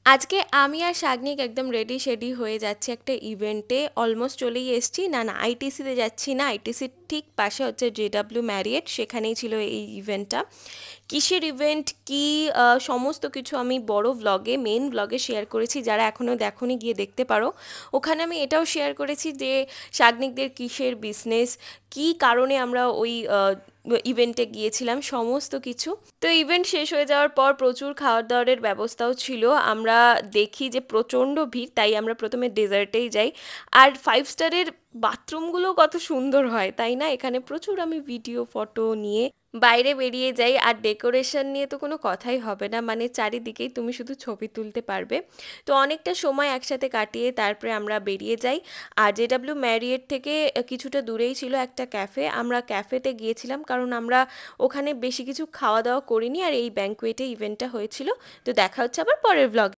আজকে আমি আর শাগনিক একদম রেডি শেডি হয়ে যাচ্ছি একটা ইভেন্টে, অলমোস্ট চলেই এসেছি। না না, আইটিসিতে যাচ্ছি না, আইটিসির ঠিক পাশে হচ্ছে জেডাব্লিউ ম্যারিয়েট, সেখানেই ছিল এই ইভেন্টটা। কিসের ইভেন্ট কি সমস্ত কিছু আমি বড় ভ্লগে, মেন ভ্লগে শেয়ার করেছি, যারা এখনও দেখোনি গিয়ে দেখতে পারো। ওখানে আমি এটাও শেয়ার করেছি যে শাগনিকদের কিসের বিজনেস, কি কারণে আমরা ওই ইভেন্টে গিয়েছিলাম, সমস্ত কিছু। তো ইভেন্ট শেষ হয়ে যাওয়ার পর প্রচুর খাওয়ার দাওয়ারের ব্যবস্থাও ছিল। আমরা দেখি যে প্রচণ্ড ভিড়, তাই আমরা প্রথমে ডেজার্টেই যাই। আর 5 স্টারের বাথরুমগুলো কত সুন্দর হয় তাই না, এখানে প্রচুর আমি ভিডিও ফটো নিয়ে বাইরে বেরিয়ে যাই। আর ডেকোরেশন নিয়ে তো কোনো কথাই হবে না, মানে চারিদিকেই তুমি শুধু ছবি তুলতে পারবে। তো অনেকটা সময় একসাথে কাটিয়ে তারপরে আমরা বেরিয়ে যাই। আর জেডাব্লিউ ম্যারিয়েট থেকে কিছুটা দূরেই ছিল একটা ক্যাফে, আমরা ক্যাফেতে গিয়েছিলাম কারণ আমরা ওখানে বেশি কিছু খাওয়া দাওয়া করিনি, আর এই ব্যাঙ্কোয়েটে ইভেন্টটা হয়েছিল। তো দেখা হচ্ছে আবার পরের ব্লগে।